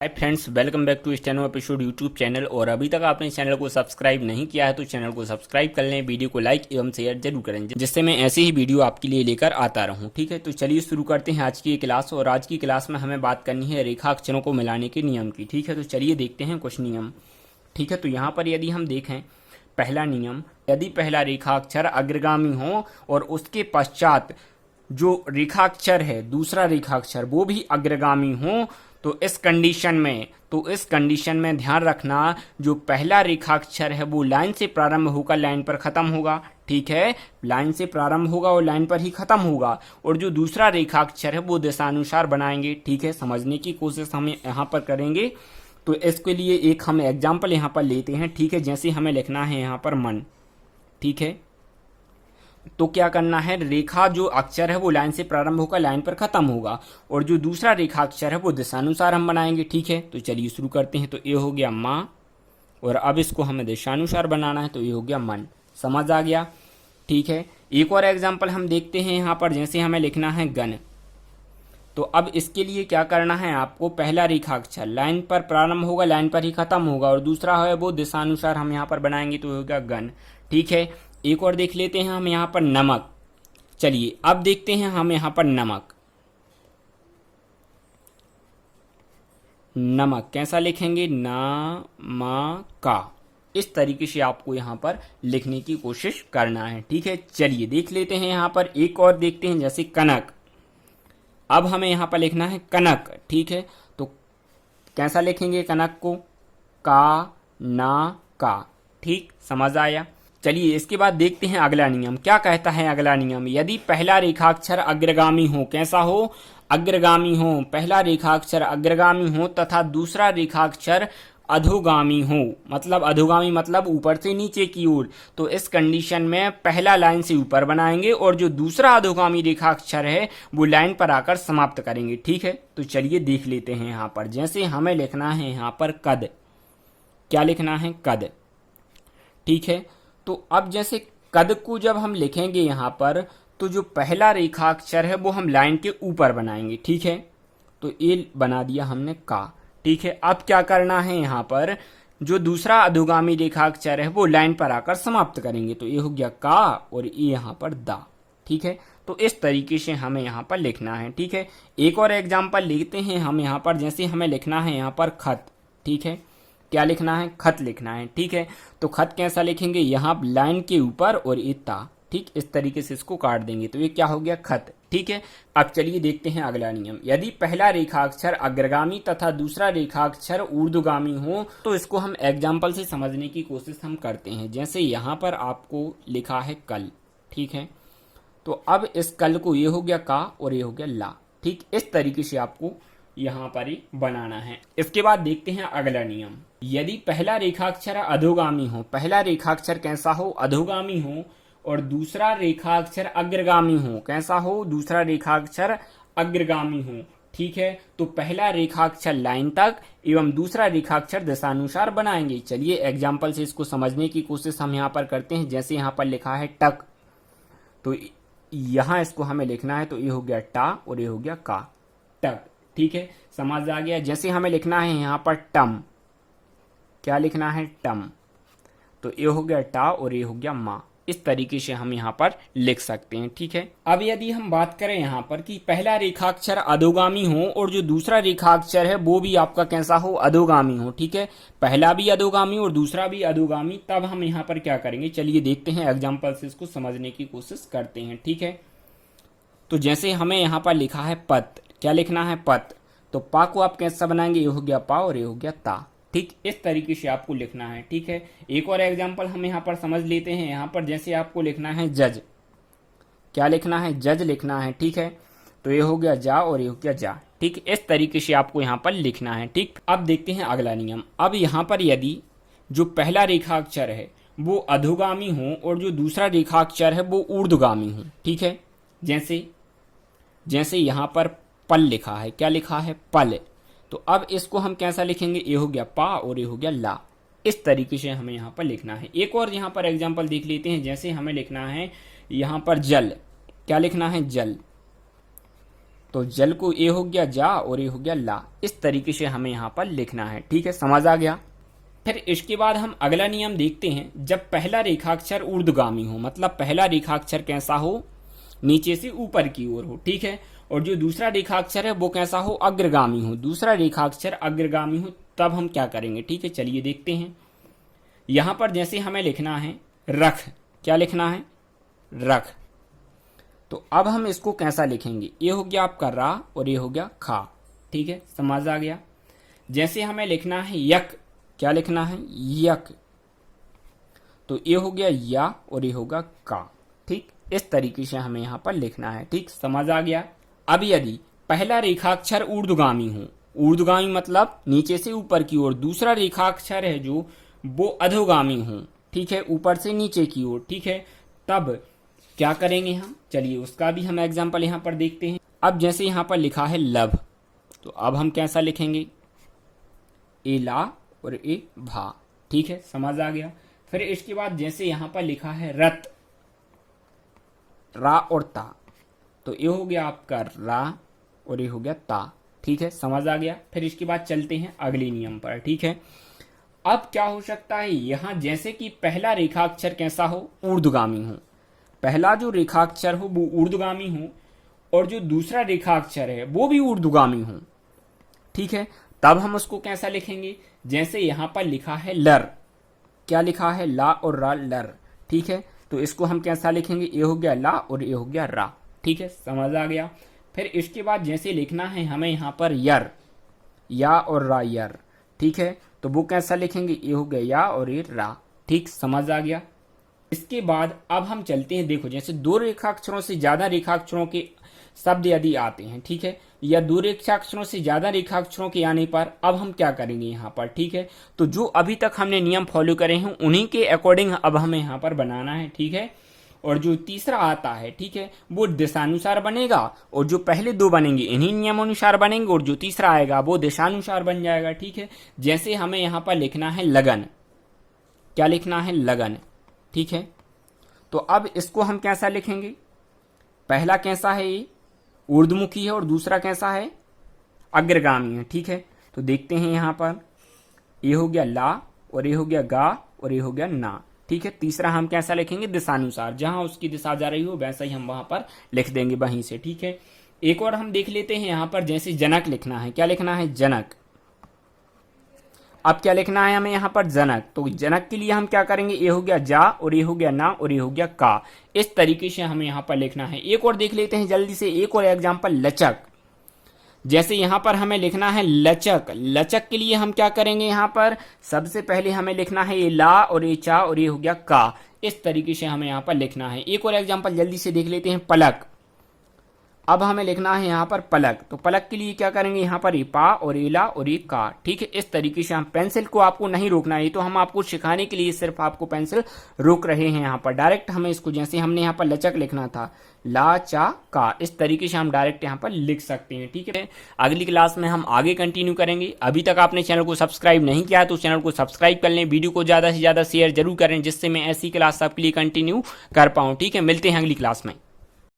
Hi friends, welcome back to steno episode YouTube channel. और अभी तक आपने चैनल को सब्सक्राइब नहीं किया है तो चैनल को सब्सक्राइब कर लें, वीडियो को लाइक एवं शेयर जरूर करें जिससे मैं ऐसे ही वीडियो आपके लिए लेकर आता रहूं। ठीक है, तो चलिए शुरू करते हैं आज की ये क्लास। और आज की क्लास में हमें बात करनी है रेखा अक्षरों को मिलाने के नियम की। ठीक है, तो चलिए देखते हैं कुछ नियम। ठीक है, तो यहाँ पर यदि हम देखें पहला नियम, यदि पहला रेखाक्षर अग्रगामी हो और उसके पश्चात जो रेखाक्षर है दूसरा रेखाक्षर वो भी अग्रगामी हो तो इस कंडीशन में ध्यान रखना जो पहला रेखाक्षर है वो लाइन से प्रारंभ होकर लाइन पर खत्म होगा। ठीक है, लाइन से प्रारंभ होगा और लाइन पर ही खत्म होगा। और जो दूसरा रेखाक्षर है वो दिशानुसार बनाएंगे। ठीक है, समझने की कोशिश हम यहाँ पर करेंगे। तो इसके लिए एक हम एग्जाम्पल यहाँ पर लेते हैं। ठीक है, जैसे हमें लिखना है यहाँ पर मन। ठीक है, तो क्या करना है, रेखा जो अक्षर है वो लाइन से प्रारंभ होकर लाइन पर खत्म होगा और जो दूसरा रेखा अक्षर है वो दिशानुसार हम बनाएंगे। ठीक है, तो चलिए शुरू करते हैं। तो ये हो गया माँ और अब इसको हमें दिशानुसार बनाना है तो ये हो गया मन। समझ आ गया। ठीक है, एक और एग्जाम्पल हम देखते हैं यहाँ पर, जैसे हमें लिखना है गण। तो अब इसके लिए क्या करना है, आपको पहला रेखाक्षर लाइन पर प्रारंभ होगा लाइन पर ही खत्म होगा और दूसरा है वो दिशानुसार हम यहाँ पर बनाएंगे तो होगा गण। ठीक है, एक और देख लेते हैं हम यहाँ पर नमक। चलिए अब देखते हैं हम यहाँ पर नमक। नमक कैसा लिखेंगे, ना मा का। इस तरीके से आपको यहाँ पर लिखने की कोशिश करना है। ठीक है, चलिए देख लेते हैं यहाँ पर एक और देखते हैं, जैसे कनक। अब हमें यहाँ पर लिखना है कनक। ठीक है, तो कैसा लिखेंगे कनक को, का ना का। ठीक, समझ आया। चलिए इसके बाद देखते हैं अगला नियम क्या कहता है। अगला नियम, यदि पहला रेखाक्षर अग्रगामी हो, कैसा हो, अग्रगामी हो, पहला रेखाक्षर अग्रगामी हो तथा दूसरा रेखाक्षर अधोगामी हो, मतलब अधोगामी मतलब ऊपर से नीचे की ओर, तो इस कंडीशन में पहला लाइन से ऊपर बनाएंगे और जो दूसरा अधोगामी रेखाक्षर है वो लाइन पर आकर समाप्त करेंगे। ठीक है, तो चलिए देख लेते हैं यहाँ पर, जैसे हमें लिखना है यहाँ पर कद। क्या लिखना है, कद। ठीक है, तो अब जैसे कद को जब हम लिखेंगे यहाँ पर तो जो पहला रेखाक्षर है वो हम लाइन के ऊपर बनाएंगे। ठीक है, तो ये बना दिया हमने का। ठीक है, अब क्या करना है, यहाँ पर जो दूसरा अधोगामी रेखाक्षर है वो लाइन पर आकर समाप्त करेंगे तो ये हो गया का और ये यहाँ पर दा। ठीक है, तो इस तरीके से हमें यहाँ पर लिखना है। ठीक है, एक और एग्जाम्पल लेते हैं हम यहाँ पर, जैसे हमें लिखना है यहाँ पर खत। ठीक है, क्या लिखना है, खत लिखना है। ठीक है, तो खत कैसा लिखेंगे, यहाँ लाइन के ऊपर और इता। ठीक, इस तरीके से इसको काट देंगे तो ये क्या हो गया, खत। ठीक है, अब चलिए देखते हैं अगला नियम, यदि पहला रेखाक्षर अग्रगामी तथा दूसरा रेखाक्षर ऊर्ध्वगामी हो तो इसको हम एग्जाम्पल से समझने की कोशिश हम करते हैं। जैसे यहाँ पर आपको लिखा है कल। ठीक है, तो अब इस कल को ये हो गया का और ये हो गया ला। ठीक, इस तरीके से आपको यहाँ पर ही बनाना है। इसके बाद देखते हैं अगला नियम, यदि पहला रेखाक्षर अधोगामी हो, पहला रेखाक्षर कैसा हो, अधोगामी हो और दूसरा रेखाक्षर अग्रगामी हो, कैसा हो, दूसरा रेखाक्षर अग्रगामी हो। ठीक है, तो पहला रेखाक्षर लाइन तक एवं दूसरा रेखाक्षर दिशानुसार बनाएंगे। चलिए एग्जाम्पल से इसको समझने की कोशिश हम यहाँ पर करते हैं। जैसे यहाँ पर लिखा है टक, तो यहाँ इसको हमें लिखना है तो ये हो गया टा और ये हो गया का, टक। ठीक है, समझ आ गया। जैसे हमें लिखना है यहाँ पर टम, क्या लिखना है, टम, तो ये हो गया टा और ये हो गया माँ। इस तरीके से हम यहाँ पर लिख सकते हैं। ठीक है, अब यदि हम बात करें यहाँ पर कि पहला रेखाक्षर अधोगामी हो और जो दूसरा रेखाक्षर है वो भी आपका कैसा हो, अधोगामी हो। ठीक है, पहला भी अधोगामी और दूसरा भी अधोगामी, तब हम यहाँ पर क्या करेंगे, चलिए देखते हैं एग्जाम्पल से इसको समझने की कोशिश करते हैं। ठीक है, तो जैसे हमें यहाँ पर लिखा है पत, क्या लिखना है, पत, तो पा को आप कैसा बनाएंगे, ये हो गया पा और ये हो गया ता। ठीक, इस तरीके से आपको लिखना है। ठीक है, एक और एग्जांपल हम यहाँ पर समझ लेते हैं। यहाँ पर जैसे आपको लिखना है जज, क्या लिखना है, जज लिखना है। ठीक है, तो ये हो गया जा और ये हो गया जा। ठीक, इस तरीके से आपको यहाँ पर लिखना है। ठीक, अब देखते हैं अगला नियम। अब यहाँ पर यदि जो पहला रेखाक्षर है वो अधोगामी हो और जो दूसरा रेखाक्षर है वो ऊर्ध्वगामी हो। ठीक है, जैसे यहाँ पर पल लिखा है, क्या लिखा है, पल, तो अब इसको हम कैसा लिखेंगे, ये हो गया पा और ये हो गया ला। इस तरीके से हमें यहाँ पर लिखना है। एक और यहाँ पर एग्जांपल देख लेते हैं। जैसे हमें लिखना है यहाँ पर जल, क्या लिखना है, जल, तो जल को ए हो गया जा और ए हो गया ला। इस तरीके से हमें यहाँ पर लिखना है। ठीक है, समझ आ गया। फिर इसके बाद हम अगला नियम देखते हैं। जब पहला रेखाक्षर ऊर्ध्वगामी हो, मतलब पहला रेखाक्षर कैसा हो, नीचे से ऊपर की ओर हो। ठीक है, और जो दूसरा रेखाक्षर है वो कैसा हो, अग्रगामी हो। दूसरा रेखाक्षर अग्रगामी हो, तब हम क्या करेंगे। ठीक है, चलिए देखते हैं। यहां पर जैसे हमें लिखना है रख, क्या लिखना है, रख। तो अब हम इसको कैसा लिखेंगे, ये हो गया आपका रा और ये हो गया खा। ठीक है, समझ आ गया। जैसे हमें लिखना है यक, क्या लिखना है, यक। तो ये हो गया या और ये होगा का। ठीक, इस तरीके से हमें यहां पर लिखना है। ठीक, समझ आ गया। अब यदि पहला रेखाक्षर ऊर्ध्वगामी हो, ऊर्ध्वगामी मतलब नीचे से ऊपर की ओर, दूसरा रेखाक्षर है जो वो अधोगामी हो, ठीक है, ऊपर से नीचे की ओर। ठीक है, तब क्या करेंगे हम, चलिए उसका भी हम एग्जाम्पल यहां पर देखते हैं। अब जैसे यहां पर लिखा है लभ, तो अब हम कैसा लिखेंगे, ए ला और ए भा। ठीक है, समझ आ गया। फिर इसके बाद जैसे यहां पर लिखा है रत, रा और ता, तो ये हो गया आपका रा और ये हो गया ता। ठीक है, समझ आ गया। फिर इसके बाद चलते हैं अगले नियम पर। ठीक है, अब क्या हो सकता है, यहां जैसे कि पहला रेखाक्षर कैसा हो, ऊर्ध्वगामी हो, पहला जो रेखाक्षर हो वो ऊर्ध्वगामी हो और जो दूसरा रेखाक्षर है वो भी ऊर्ध्वगामी हो। ठीक है, तब हम उसको कैसा लिखेंगे, जैसे यहां पर लिखा है लर, क्या लिखा है, ला और रा, लर। ठीक है, तो इसको हम कैसा लिखेंगे, ये हो गया ला और ये हो गया रा। ठीक है, समझ आ गया। फिर इसके बाद जैसे लिखना है हमें यहां पर यर, या और रा, यर। ठीक है, तो वो कैसा लिखेंगे, ये हो गया या और ये रा। ठीक, समझ आ गया। इसके बाद अब हम चलते हैं, देखो जैसे दो रेखाक्षरों से ज्यादा रेखाक्षरों के शब्द यदि आते हैं, ठीक है, या दो रेखाक्षरों से ज्यादा रेखाक्षरों के आने पर अब हम क्या करेंगे यहाँ पर। ठीक है, तो जो अभी तक हमने नियम फॉलो करे हैं उन्हीं के अकॉर्डिंग अब हमें यहाँ पर बनाना है। ठीक है, और जो तीसरा आता है, ठीक है, वो दिशानुसार बनेगा और जो पहले दो बनेंगे इन्हीं नियमानुसार बनेंगे और जो तीसरा आएगा वो दिशानुसार बन जाएगा। ठीक है, जैसे हमें यहाँ पर लिखना है लगन, क्या लिखना है, लगन। ठीक है, तो अब इसको हम कैसा लिखेंगे, पहला कैसा है, ये ऊर्ध्वमुखी है और दूसरा कैसा है, अग्रगामी है। ठीक है, तो देखते हैं यहां पर, ये हो गया ला और ये हो गया गा और ये हो गया ना। ठीक है, तीसरा हम कैसा लिखेंगे, दिशानुसार, जहां उसकी दिशा जा रही हो वैसा ही हम वहां पर लिख देंगे वहीं से। ठीक है, एक और हम देख लेते हैं यहां पर, जैसे जनक लिखना है, क्या लिखना है, जनक। अब क्या लिखना है हमें यहाँ पर, जनक। तो जनक के लिए हम क्या करेंगे, ये हो गया जा और ये हो गया ना और ये हो गया का। इस तरीके से हमें यहाँ पर लिखना है। एक और देख लेते हैं जल्दी से, एक और एग्जांपल, लचक। जैसे यहाँ पर हमें लिखना है लचक, लचक के लिए हम क्या करेंगे, यहाँ पर सबसे पहले हमें लिखना है ये ला और ये चा और ये हो गया का। इस तरीके से हमें यहाँ पर लिखना है। एक और एग्जाम्पल जल्दी से देख लेते हैं, पलक। अब हमें लिखना है यहाँ पर पलक, तो पलक के लिए क्या करेंगे, यहाँ पर पा और एला और ये का। ठीक है, इस तरीके से हम, पेंसिल को आपको नहीं रोकना है, तो हम आपको सिखाने के लिए सिर्फ आपको पेंसिल रोक रहे हैं। यहाँ पर डायरेक्ट हमें इसको, जैसे हमने यहाँ पर लचक लिखना था, ला चा का, इस तरीके से हम डायरेक्ट यहाँ पर लिख सकते हैं। ठीक है, अगली क्लास में हम आगे कंटिन्यू करेंगे। अभी तक आपने चैनल को सब्सक्राइब नहीं किया तो चैनल को सब्सक्राइब कर लें, वीडियो को ज़्यादा से ज़्यादा शेयर जरूर करें, जिससे मैं ऐसी क्लास आपके लिए कंटिन्यू कर पाऊँ। ठीक है, मिलते हैं अगली क्लास में।